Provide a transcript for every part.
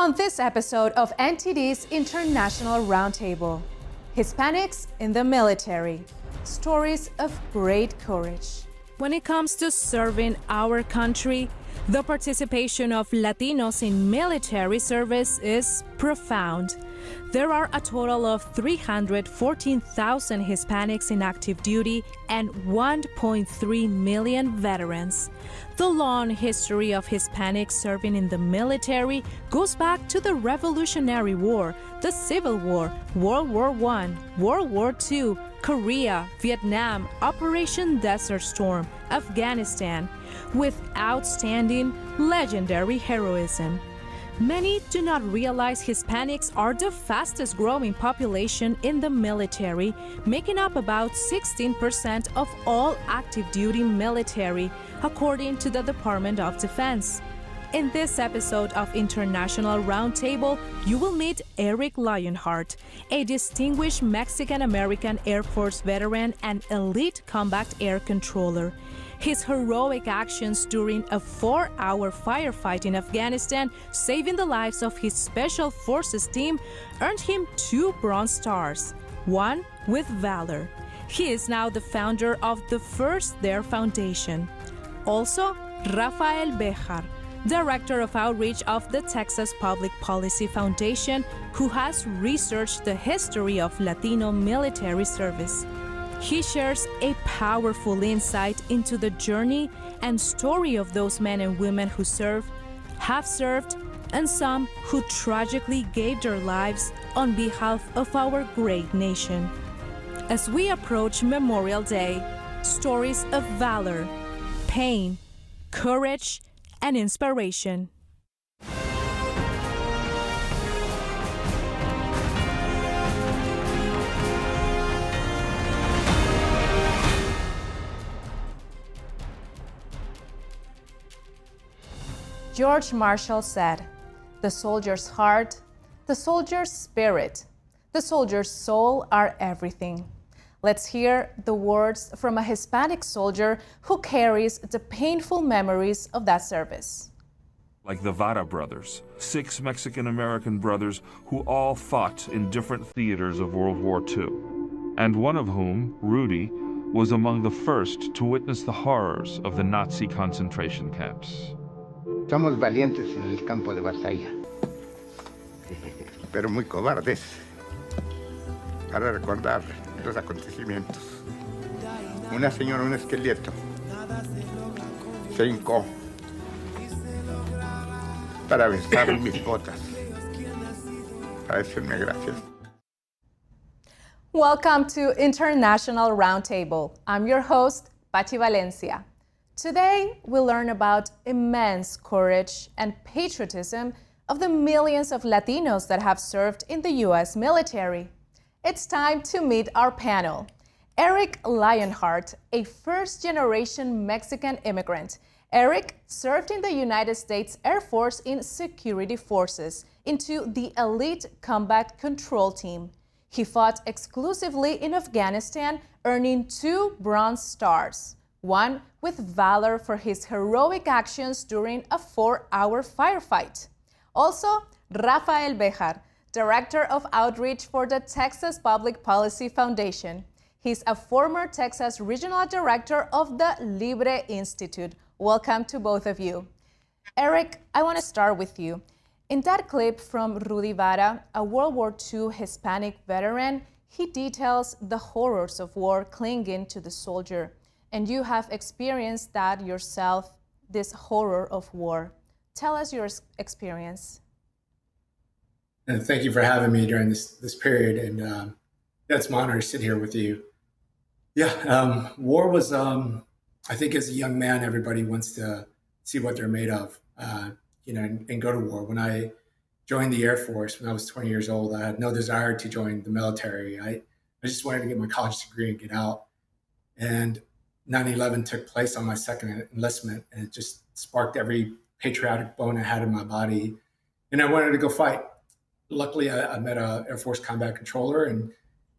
On this episode of NTD's International Roundtable, Hispanics in the military, stories of great courage. When it comes to serving our country, the participation of Latinos in military service is profound. There are a total of 314,000 Hispanics in active duty and 1.3 million veterans. The long history of Hispanics serving in the military goes back to the Revolutionary War, the Civil War, World War I, World War II, Korea, Vietnam, Operation Desert Storm, Afghanistan, with outstanding, legendary heroism. Many do not realize Hispanics are the fastest growing population in the military, making up about 16% of all active duty military, according to the Department of Defense. In this episode of International Roundtable, you will meet Eric Lionheart, a distinguished Mexican-American Air Force veteran and elite combat air controller. His heroic actions during a 4-hour firefight in Afghanistan, saving the lives of his Special Forces team, earned him 2 Bronze Stars, one with Valor. He is now the founder of the First There Foundation. Also, Rafael Béjar, Director of Outreach of the Texas Public Policy Foundation, who has researched the history of Latino military service. He shares a powerful insight into the journey and story of those men and women who serve, have served, and some who tragically gave their lives on behalf of our great nation. As we approach Memorial Day, stories of valor, pain, courage, and inspiration. George Marshall said, "The soldier's heart, the soldier's spirit, the soldier's soul are everything." Let's hear the words from a Hispanic soldier who carries the painful memories of that service. Like the Vara brothers, 6 Mexican-American brothers who all fought in different theaters of World War II, and one of whom, Rudy, was among the first to witness the horrors of the Nazi concentration camps. Somos valientes en el campo de batalla, pero muy cobardes para recordar los acontecimientos. Una señora, un esqueleto, se hincó para besar mis botas, para decirme gracias. Welcome to International Roundtable. I'm your host, Pachi Valencia. Today, we'll learn about immense courage and patriotism of the millions of Latinos that have served in the U.S. military. It's time to meet our panel. Eric Lionheart, a first-generation Mexican immigrant. Eric served in the United States Air Force in security forces into the elite combat control team. He fought exclusively in Afghanistan, earning 2 Bronze Stars, one with Valor for his heroic actions during a 4-hour firefight. Also, Rafael Béjar, Director of Outreach for the Texas Public Policy Foundation. He's a former Texas Regional Director of the Libre Institute. Welcome to both of you. Eric, I want to start with you. In that clip from Rudy Vara, a World War II Hispanic veteran, he details the horrors of war clinging to the soldier. And you have experienced that yourself, this horror of war. Tell us your experience. And thank you for having me during this period. And it's an honor to sit here with you. Yeah, war was, I think as a young man, everybody wants to see what they're made of, and go to war. When I joined the Air Force when I was 20 years old, I had no desire to join the military. I just wanted to get my college degree and get out. And 9/11 took place on my second enlistment, and it just sparked every patriotic bone I had in my body. And I wanted to go fight. Luckily, I met an Air Force combat controller, and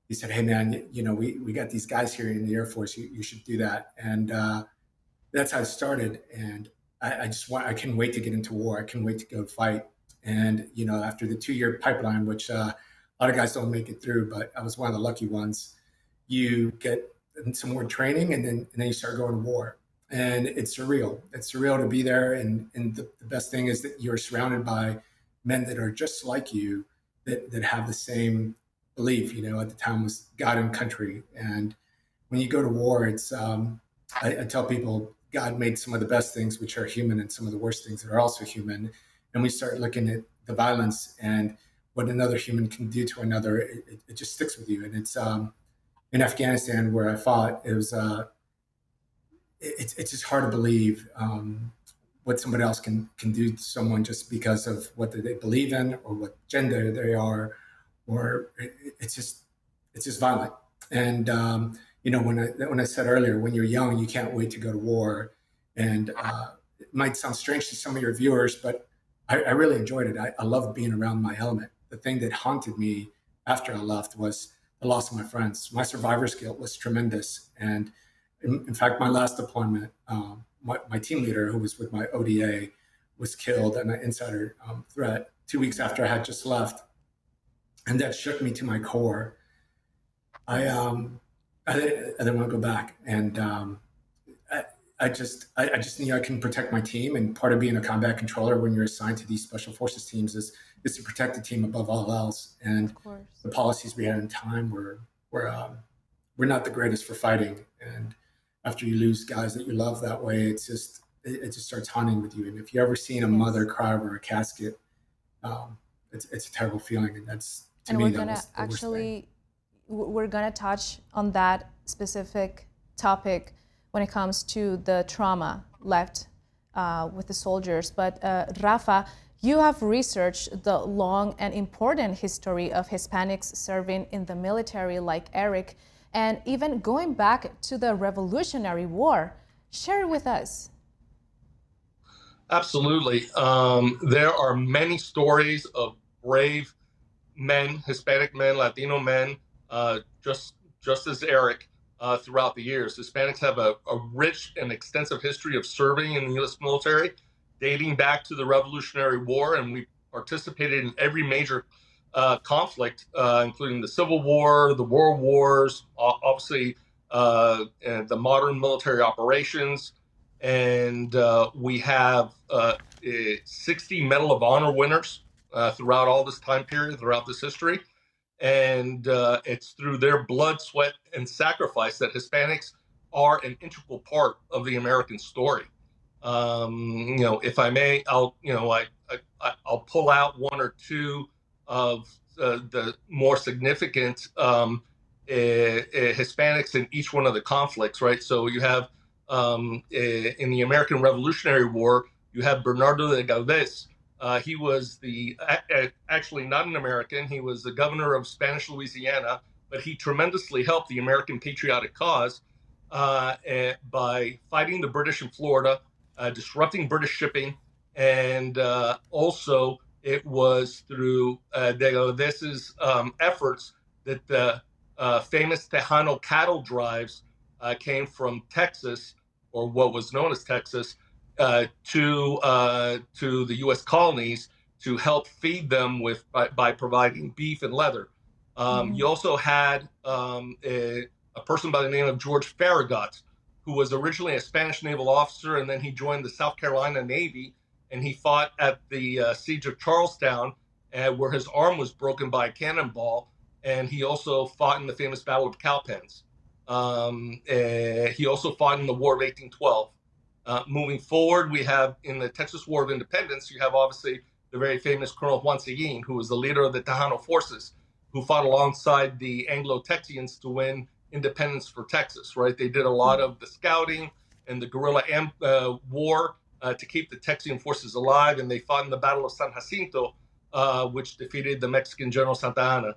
he said, "Hey, man, we got these guys here in the Air Force. You should do that." And that's how it started. And I couldn't wait to get into war. I couldn't wait to go fight. And, after the 2-year pipeline, which a lot of guys don't make it through, but I was one of the lucky ones, you get some more training and then you start going to war. And it's surreal. It's surreal to be there. And the best thing is that you're surrounded by men that are just like you, that have the same belief, at the time was God and country. And when you go to war, it's, I tell people, God made some of the best things, which are human, and some of the worst things that are also human. And we start looking at the violence and what another human can do to another. It just sticks with you. And it's in Afghanistan where I fought, it was, it's just hard to believe what somebody else can do to someone just because of what they believe in or what gender they are, or it's just violent. And when I said earlier, when you're young, you can't wait to go to war. And it might sound strange to some of your viewers, but I really enjoyed it. I loved being around my element. The thing that haunted me after I left was the loss of my friends. My survivor's guilt was tremendous. And in fact, my last deployment, my team leader, who was with my ODA, was killed in an insider threat 2 weeks after I had just left. And that shook me to my core. I didn't want to go back. And I just knew I can protect my team. And part of being a combat controller when you're assigned to these special forces teams is to protect the team above all else. And the policies we had in time were not the greatest for fighting. And after you lose guys that you love that way, it just starts haunting with you. And if you ever seen a mother cry over a casket, it's a terrible feeling. And that's, to me, we're gonna touch on that specific topic when it comes to the trauma left with the soldiers. But Rafa, you have researched the long and important history of Hispanics serving in the military, like Eric, and even going back to the Revolutionary War. Share it with us. Absolutely. There are many stories of brave men, Hispanic men, Latino men, just as Eric, throughout the years. Hispanics have a rich and extensive history of serving in the U.S. military, dating back to the Revolutionary War, and we participated in every major conflict, including the Civil War, the World Wars, obviously and the modern military operations. And we have 60 Medal of Honor winners throughout all this time period, throughout this history. And it's through their blood, sweat, and sacrifice that Hispanics are an integral part of the American story. If I may, I'll pull out one or two of the more significant Hispanics in each one of the conflicts, right? So you have in the American Revolutionary War, you have Bernardo de Galvez. He was actually not an American. He was the governor of Spanish Louisiana, but he tremendously helped the American patriotic cause by fighting the British in Florida, disrupting British shipping, and also it was through de Galvez's efforts that the famous Tejano cattle drives came from Texas, or what was known as Texas, to the U.S. colonies to help feed them by providing beef and leather. You also had a person by the name of George Farragut, who was originally a Spanish naval officer, and then he joined the South Carolina Navy, and he fought at the siege of Charlestown, where his arm was broken by a cannonball, and he also fought in the famous Battle of Cowpens. He also fought in the War of 1812. Moving forward, we have in the Texas War of Independence, you have obviously the very famous Colonel Juan Seguin, who was the leader of the Tejano forces, who fought alongside the Anglo-Texians to win independence for Texas, right? They did a lot of the scouting and the guerrilla war to keep the Texian forces alive, and they fought in the Battle of San Jacinto, which defeated the Mexican General Santa Anna.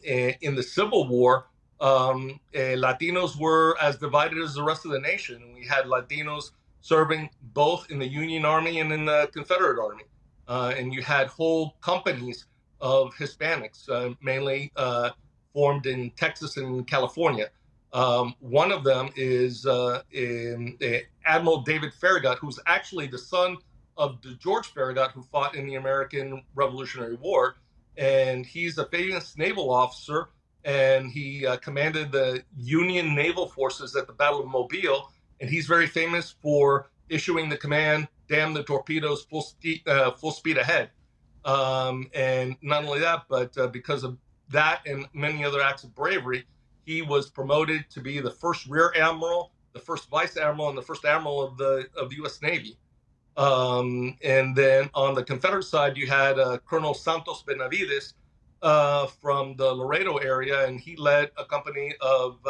In the Civil War, Latinos were as divided as the rest of the nation. We had Latinos serving both in the Union Army and in the Confederate Army. And you had whole companies of Hispanics, mainly formed in Texas and California. One of them is Admiral David Farragut, who's actually the son of the George Farragut, who fought in the American Revolutionary War. And he's a famous naval officer, and he commanded the Union naval forces at the Battle of Mobile. And he's very famous for issuing the command, "Damn the torpedoes, full speed ahead." And not only that, but because of that and many other acts of bravery, he was promoted to be the first rear admiral, the first vice admiral, and the first admiral of the U.S. Navy. And then on the Confederate side, you had Colonel Santos Benavides from the Laredo area, and he led a company of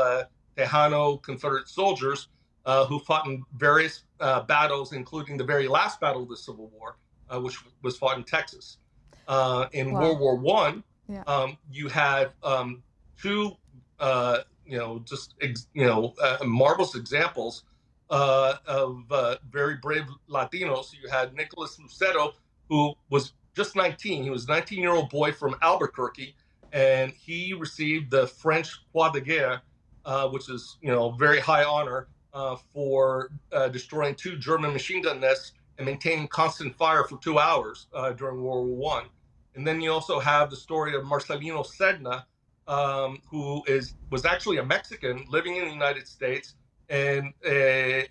Tejano Confederate soldiers who fought in various battles, including the very last battle of the Civil War, which was fought in Texas. In World War I, you had two, marvelous examples of very brave Latinos. You had Nicholas Lucero, who was just 19. He was a 19-year-old boy from Albuquerque, and he received the French Croix de Guerre, which is, very high honor for destroying 2 German machine gun nests and maintaining constant fire for 2 hours during World War I. And then you also have the story of Marcelino Sedna, who was actually a Mexican living in the United States. And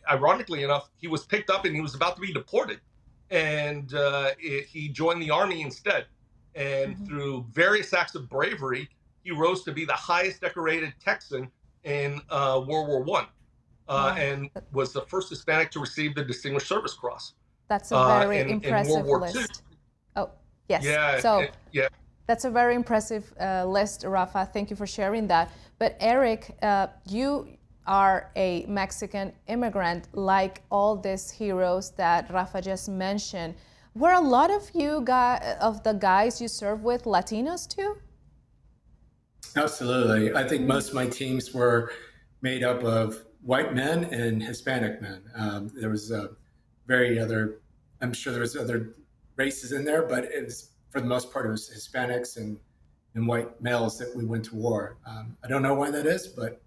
ironically enough, he was picked up and he was about to be deported. And he joined the army instead. And through various acts of bravery, he rose to be the highest decorated Texan in World War I, and was the first Hispanic to receive the Distinguished Service Cross. That's a very impressive list. II, oh, yes. Yeah. That's a very impressive list, Rafa. Thank you for sharing that. But Eric, you are a Mexican immigrant, like all these heroes that Rafa just mentioned. Were a lot of the guys you served with Latinos too? Absolutely. I think most of my teams were made up of white men and Hispanic men. There was I'm sure there was other races in there, but it was, for the most part, it was Hispanics and white males that we went to war. I don't know why that is, but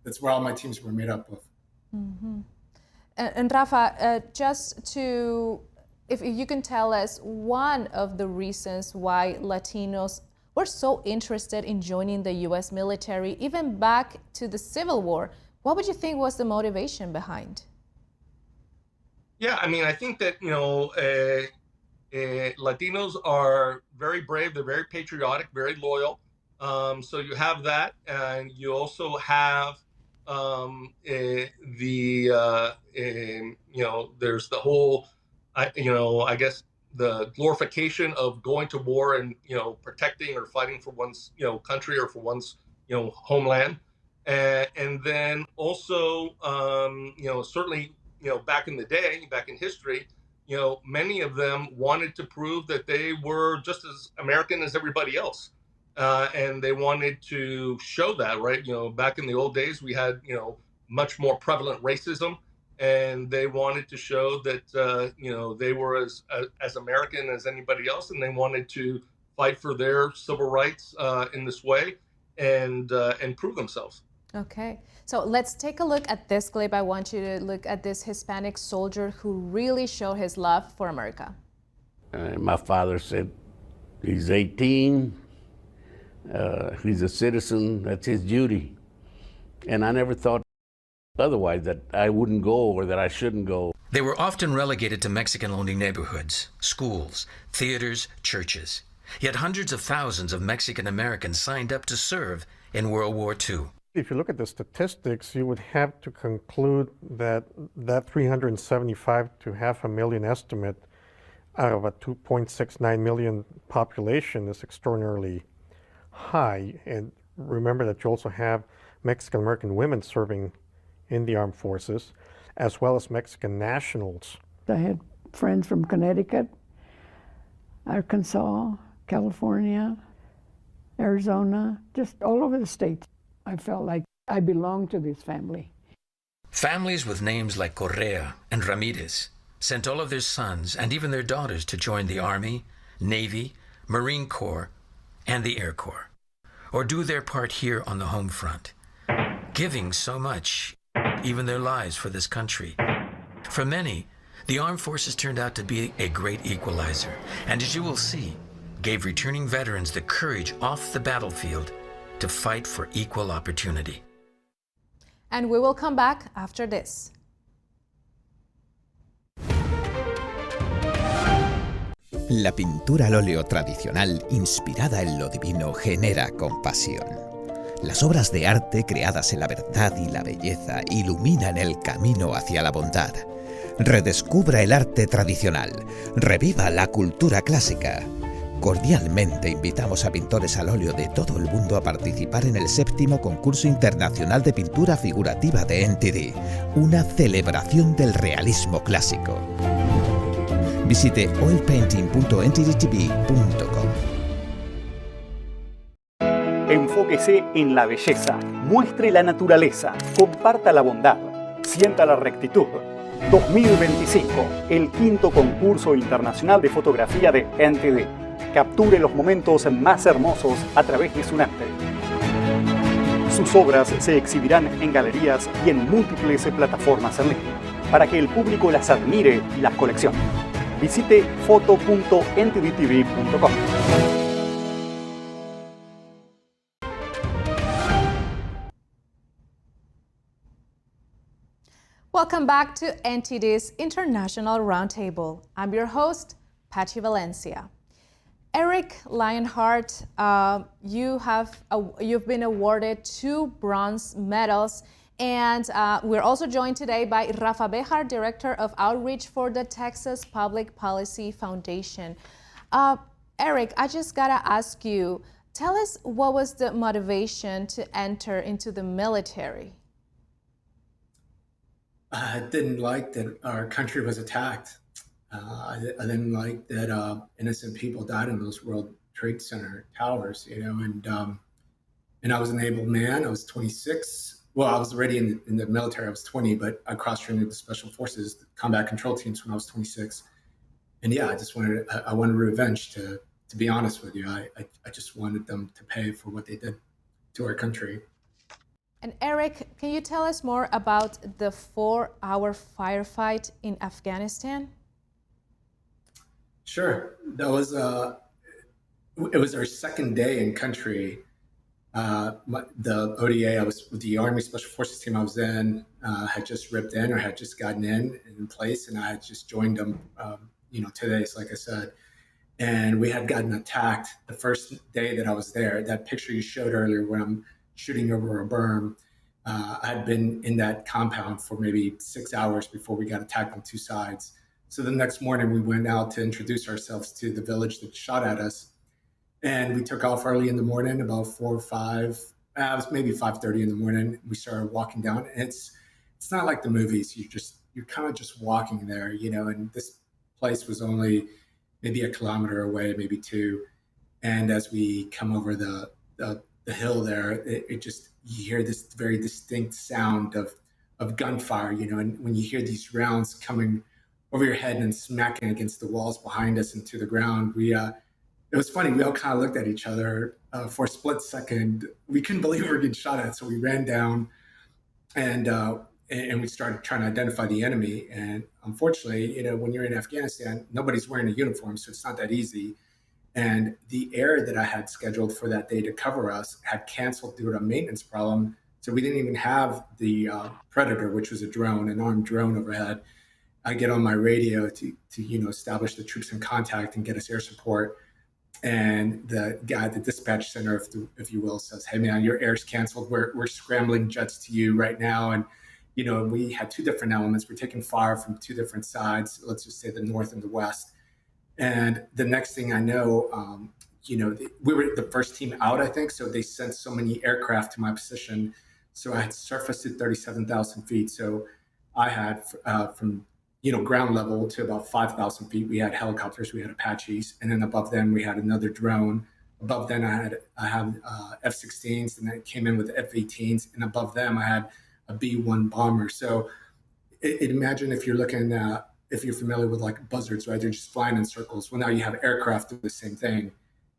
that's where all my teams were made up of. And Rafa, if you can tell us one of the reasons why Latinos were so interested in joining the U.S. military, even back to the Civil War, what would you think was the motivation behind? Yeah, I think that, Latinos are very brave, they're very patriotic, very loyal. So you have that, and you also have there's the whole, I guess the glorification of going to war and, protecting or fighting for one's, country or for one's, homeland. And then also, certainly, back in the day, back in history, many of them wanted to prove that they were just as American as everybody else. And they wanted to show that, right? Back in the old days, we had, much more prevalent racism, and they wanted to show that, they were as American as anybody else, and they wanted to fight for their civil rights in this way and prove themselves. Okay, so let's take a look at this clip. I want you to look at this Hispanic soldier who really showed his love for America. My father said, he's 18, he's a citizen, that's his duty. And I never thought otherwise, that I wouldn't go or that I shouldn't go. They were often relegated to Mexican-only neighborhoods, schools, theaters, churches. Yet hundreds of thousands of Mexican Americans signed up to serve in World War II. If you look at the statistics, you would have to conclude that 375 to 500,000 estimate out of a 2.69 million population is extraordinarily high. And remember that you also have Mexican American women serving in the armed forces, as well as Mexican nationals. I had friends from Connecticut, Arkansas, California, Arizona, just all over the state. I felt like I belonged to this family. Families with names like Correa and Ramirez sent all of their sons and even their daughters to join the Army, Navy, Marine Corps, and the Air Corps, or do their part here on the home front, giving so much, even their lives for this country. For many, The armed forces turned out to be a great equalizer, and as you will see, gave returning veterans the courage off the battlefield to fight for equal opportunity. And we will come back after this. La pintura al óleo tradicional, inspirada en lo divino, genera compasión. Las obras de arte creadas en la verdad y la belleza iluminan el camino hacia la bondad. Redescubra el arte tradicional, reviva la cultura clásica. Cordialmente invitamos a pintores al óleo de todo el mundo a participar en el 7º Concurso Internacional de Pintura Figurativa de NTD, una celebración del realismo clásico. Visite oilpainting.ntdtv.com. Enfóquese en la belleza, muestre la naturaleza, comparta la bondad, sienta la rectitud. 2025, el 5º Concurso Internacional de Fotografía de NTD. Capture los momentos más hermosos a través de su arte. Sus obras se exhibirán en galerías y en múltiples plataformas en línea, para que el público las admire y las coleccione. Visite foto.ntdtv.com. Welcome back to NTD's International Roundtable. I'm your host, Pachi Valencia. Eric Lionheart, you've been awarded 2 bronze medals, and we're also joined today by Rafael Béjar, Director of Outreach for the Texas Public Policy Foundation. Eric, I just gotta ask you, tell us what was the motivation to enter into the military? I didn't like that our country was attacked. I didn't like that innocent people died in those World Trade Center towers, and I was an able man. I was 26. Well, I was already in the military. I was 20, but I cross-trained with the Special Forces, the combat control teams when I was 26. And yeah, I wanted revenge, to be honest with you. I just wanted them to pay for what they did to our country. And Eric, can you tell us more about the 4-hour firefight in Afghanistan? Sure. That was it was our second day in country. The ODA, I was with the Army Special Forces team I was in, had just ripped in or had just gotten in place, and I had just joined them, today, so like I said. And we had gotten attacked the first day that I was there. That picture you showed earlier when I'm shooting over a berm, I had been in that compound for maybe 6 hours before we got attacked on 2 sides. So the next morning we went out to introduce ourselves to the village that shot at us. And we took off early in the morning, about 4 or 5, it was maybe 5:30 in the morning. We started walking down. And it's not like the movies. You're kind of just walking there, and this place was only maybe 1 kilometer away, maybe 2. And as we come over the hill there, you hear this very distinct sound of gunfire, and when you hear these rounds coming over your head and smacking against the walls behind us and to the ground, it was funny. We all kind of looked at each other for a split second. We couldn't believe we were getting shot at, so we ran down and we started trying to identify the enemy. And unfortunately, when you're in Afghanistan, nobody's wearing a uniform, so it's not that easy. And the air that I had scheduled for that day to cover us had canceled due to a maintenance problem. So we didn't even have the Predator, which was an armed drone overhead. I get on my radio to establish the troops in contact and get us air support. And the guy at the dispatch center, if you will, says, "Hey man, your air's canceled. We're scrambling jets to you right now." And we had 2 different elements. We're taking fire from 2 different sides. Let's just say the north and the west. And the next thing I know, we were the first team out, I think. So they sent so many aircraft to my position. So I had surfaced at 37,000 feet. So I had from ground level to about 5,000 feet, we had helicopters, we had Apaches, and then above them we had another drone. Above then I had F-16s, and then it came in with F-18s, and above them I had a B-1 bomber. So imagine if you're familiar with like buzzards, right? They're just flying in circles. Well, now you have aircraft do the same thing.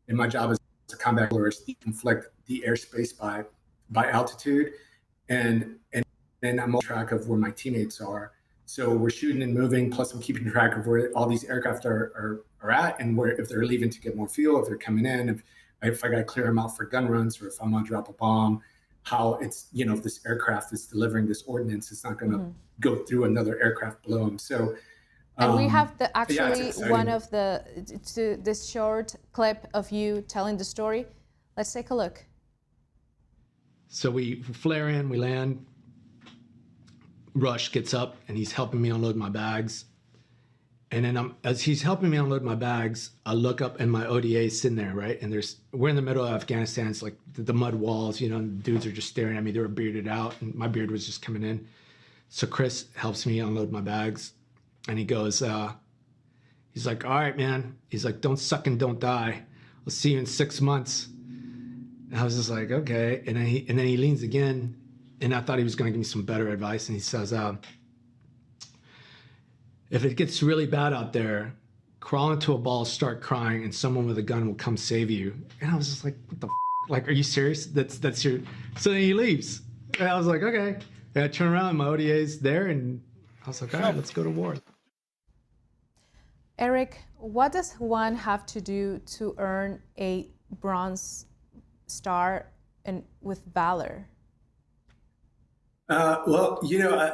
And my job as a combat artillerist to inflict the airspace by altitude, and then I'm on track of where my teammates are. So we're shooting and moving, plus I'm keeping track of where all these aircraft are at, and where, if they're leaving to get more fuel, if they're coming in, if I got to clear them out for gun runs, or if I'm going to drop a bomb, how it's, if this aircraft is delivering this ordnance, it's not going to go through another aircraft below them. So, and we have one of this short clip of you telling the story. Let's take a look. So we flare in, we land. Rush gets up and he's helping me unload my bags. And then as he's helping me unload my bags, I look up and my ODA is sitting there, right? And we're in the middle of Afghanistan. It's like the mud walls, and the dudes are just staring at me. They were bearded out and my beard was just coming in. So Chris helps me unload my bags and he goes, he's like, all right, man. He's like, don't suck and don't die. I'll see you in 6 months. And I was just like, okay. And then he leans again. And I thought he was going to give me some better advice. And he says, if it gets really bad out there, crawl into a ball, start crying, and someone with a gun will come save you. And I was just like, what the f***? Like, are you serious? That's your... So then he leaves. And I was like, okay. And I turn around and my ODA's there. And I was like, all right, let's go to war. Eric, what does one have to do to earn a Bronze Star and with valor? Well,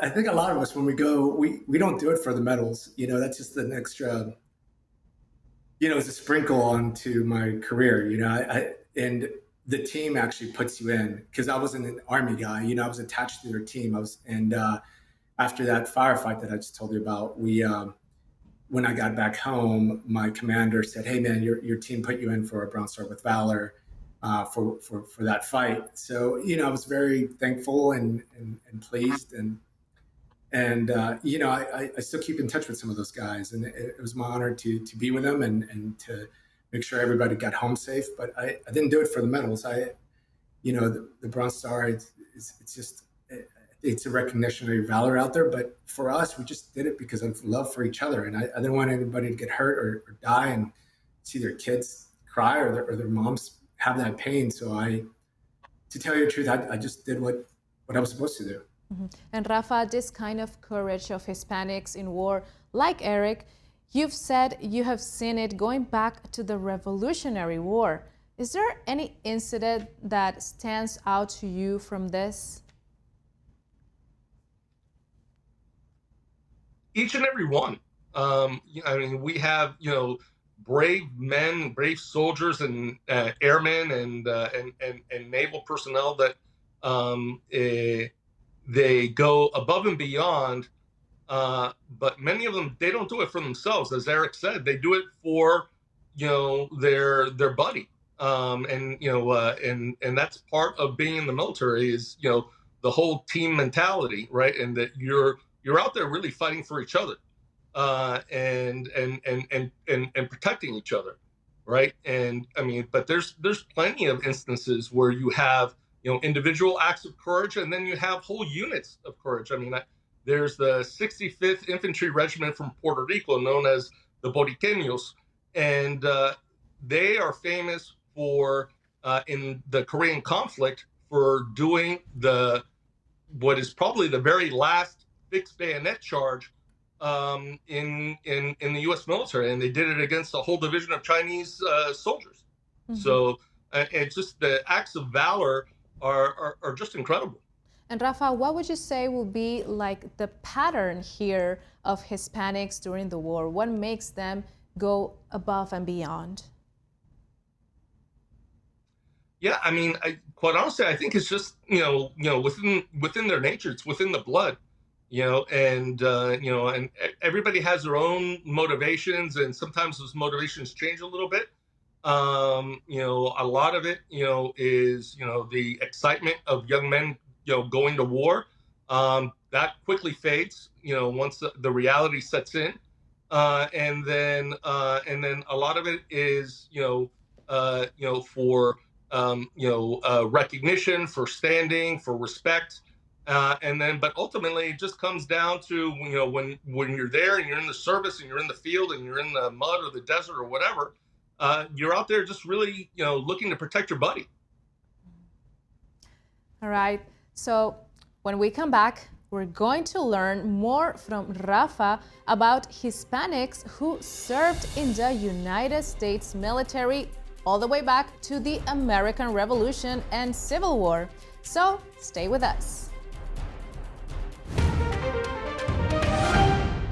I think a lot of us, when we go, we don't do it for the medals. That's just an extra, it's a sprinkle onto my career. And the team actually puts you in, because I wasn't an Army guy. I was attached to their team. After that firefight that I just told you about, when I got back home, my commander said, "Hey, man, your team put you in for a Bronze Star with Valor." For that fight. So, I was very thankful and pleased. I still keep in touch with some of those guys. And it was my honor to be with them and to make sure everybody got home safe. But I didn't do it for the medals. The Bronze Star, it's a recognition of your valor out there. But for us, we just did it because of love for each other. And I didn't want anybody to get hurt or die and see their kids cry or their moms have that pain. So to tell you the truth, I just did what I was supposed to do. Mm-hmm. And Rafa, this kind of courage of Hispanics in war, like Eric, you've said you have seen it going back to the Revolutionary War. Is there any incident that stands out to you from this? Each and every one. We have, brave men, brave soldiers, and airmen, and naval personnel that they go above and beyond. But many of them, they don't do it for themselves, as Eric said. They do it for their buddy, and that's part of being in the military. Is the whole team mentality, right? And that you're out there really fighting for each other. And protecting each other, right? And but there's plenty of instances where you have individual acts of courage, and then you have whole units of courage. There's the 65th Infantry Regiment from Puerto Rico, known as the Boriqueños, and they are famous for in the Korean conflict for doing what is probably the very last fixed bayonet charge in the U.S. military, and they did it against a whole division of Chinese soldiers. Mm-hmm. So it's just the acts of valor are just incredible. And Rafa, what would you say will be like the pattern here of Hispanics during the war? What makes them go above and beyond? Yeah, quite honestly, I think it's just within their nature. It's within the blood. And everybody has their own motivations, and sometimes those motivations change a little bit. A lot of it, is, the excitement of young men, going to war. That quickly fades, once the reality sets in. And then a lot of it is, for, recognition, for standing, for respect. But ultimately it just comes down to, when you're there and you're in the service and you're in the field and you're in the mud or the desert or whatever, you're out there just really, looking to protect your buddy. All right. So when we come back, we're going to learn more from Rafa about Hispanics who served in the United States military all the way back to the American Revolution and Civil War. So stay with us.